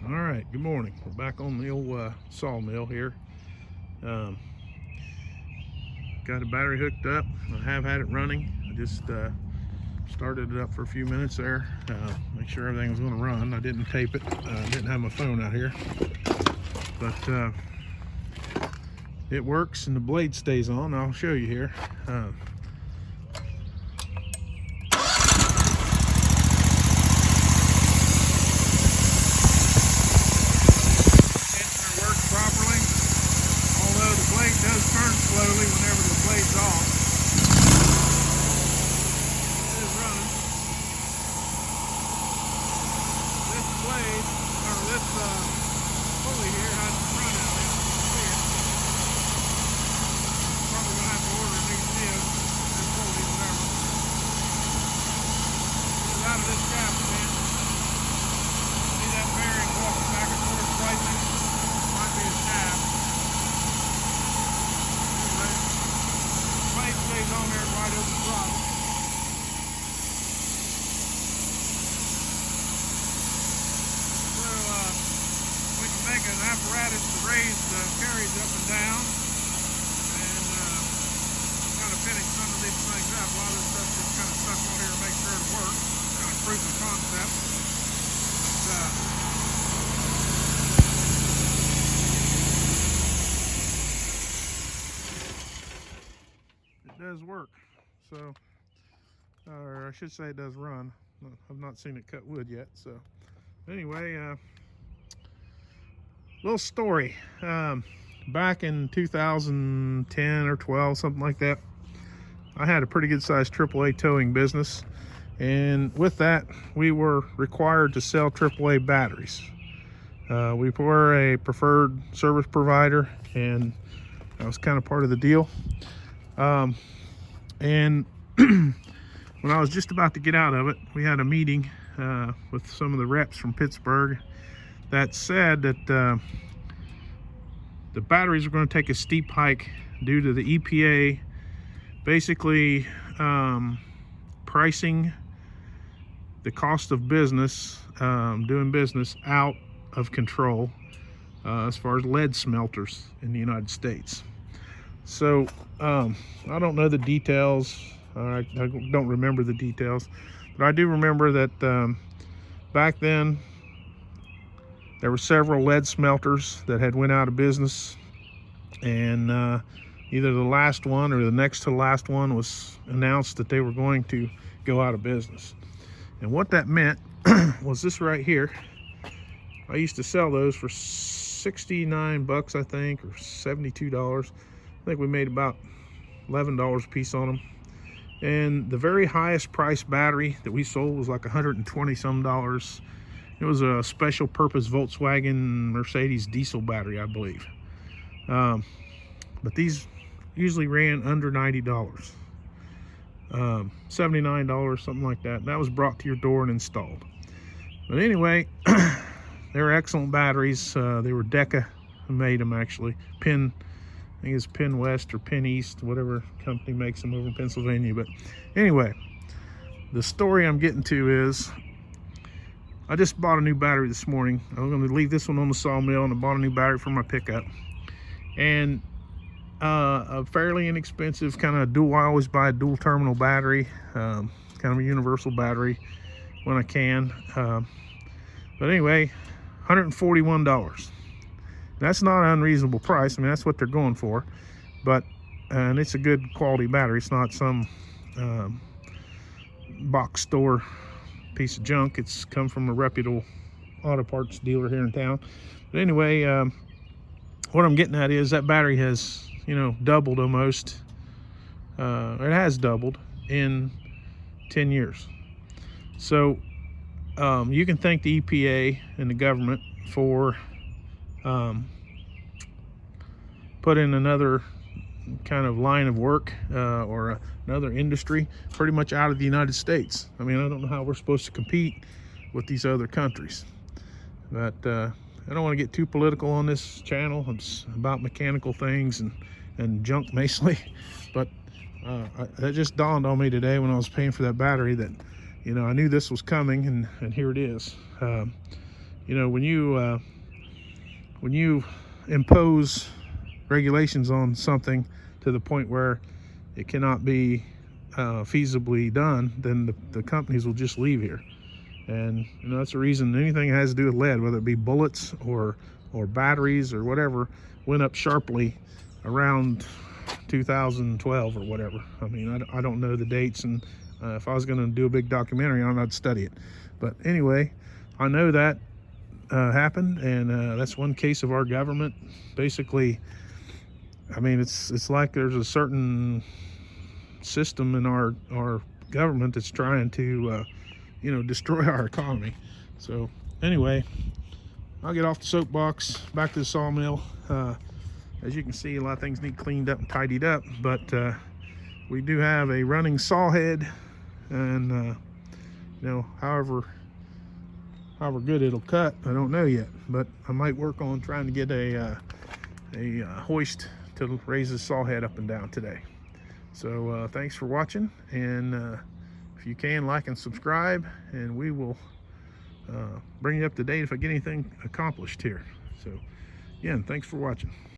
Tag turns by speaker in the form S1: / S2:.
S1: All right, good morning. We're back on the old sawmill here. Um, got a battery hooked up. I have had it running. I just started it up for a few minutes there. Make sure everything was going to run. I didn't tape it. Didn't have my phone out here, but it works and the blade stays on. I'll show you here. Blade does turn slowly whenever the blade's off. It is running. This blade, or this pulley here, has a front out of it. You can see it. Probably gonna have to order a new nib and pulley, whatever. It's out of this shaft again. See that bearing walking back and forth slightly? Might be a shaft. Stays on there right over the throttle. So we can make an apparatus to raise the carriage up and down and kind of finish some of these things up. A lot of this stuff just kind of stuck on here to make sure it works. Kind of proof of concept. Does work, so or I should say it does run. I've not seen it cut wood yet. So anyway, little story. Back in 2010 or 12, something like that, I had a pretty good sized AAA towing business, and with that we were required to sell AAA batteries. We were a preferred service provider, and that was kind of part of the deal. And when I was just about to get out of it, we had a meeting with some of the reps from Pittsburgh that said that the batteries were going to take a steep hike due to the EPA basically pricing the cost of business, doing business, out of control as far as lead smelters in the United States. So I don't know the details. I don't remember the details, but I do remember that back then there were several lead smelters that had went out of business, and either the last one or the next to the last one was announced that they were going to go out of business. And what that meant was this right here. I used to sell those for 69 bucks, I think, or $72. I think we made about $11 a piece on them. And the very highest price battery that we sold was like 120 some dollars. It was a special purpose Volkswagen Mercedes diesel battery, I believe. But these usually ran under $90. $79, something like that. That was brought to your door and installed. But anyway, they were excellent batteries. They were Deca who made them, actually. I think it's Penn West or Penn East, whatever company makes them over in Pennsylvania. But anyway, the story I'm getting to is I just bought a new battery this morning. I'm going to leave this one on the sawmill, and I bought a new battery for my pickup. And a fairly inexpensive kind of dual, I always buy a dual terminal battery, kind of a universal battery when I can. But anyway, $141. That's not an unreasonable price. I mean, that's what they're going for. But and it's a good quality battery. It's not some box store piece of junk. It's come from a reputable auto parts dealer here in town. But anyway, what I'm getting at is that battery has, doubled almost. It has doubled in 10 years. So you can thank the EPA and the government for put in another kind of line of work or another industry pretty much out of the United States. I mean, I don't know how we're supposed to compete with these other countries, but I don't want to get too political on this channel. It's about mechanical things and junk mostly, but that just dawned on me today when I was paying for that battery that I knew this was coming, and here it is. you know, when you impose regulations on something to the point where it cannot be feasibly done, then the companies will just leave here. And you know, that's the reason anything that has to do with lead, whether it be bullets or batteries or whatever, went up sharply around 2012 or whatever. I mean, I don't know the dates, and if I was going to do a big documentary on it, I'd study it. But anyway, I know that happened, and that's one case of our government. Basically, I mean, it's like there's a certain system in our government that's trying to you know, destroy our economy. So anyway, I'll get off the soapbox, back to the sawmill. As you can see, a lot of things need cleaned up and tidied up, but we do have a running saw head, and you know, however good it'll cut, I don't know yet, but I might work on trying to get a hoist to raise the saw head up and down today. So thanks for watching, and if you can, like and subscribe, and we will bring you up to date if I get anything accomplished here. So again, thanks for watching.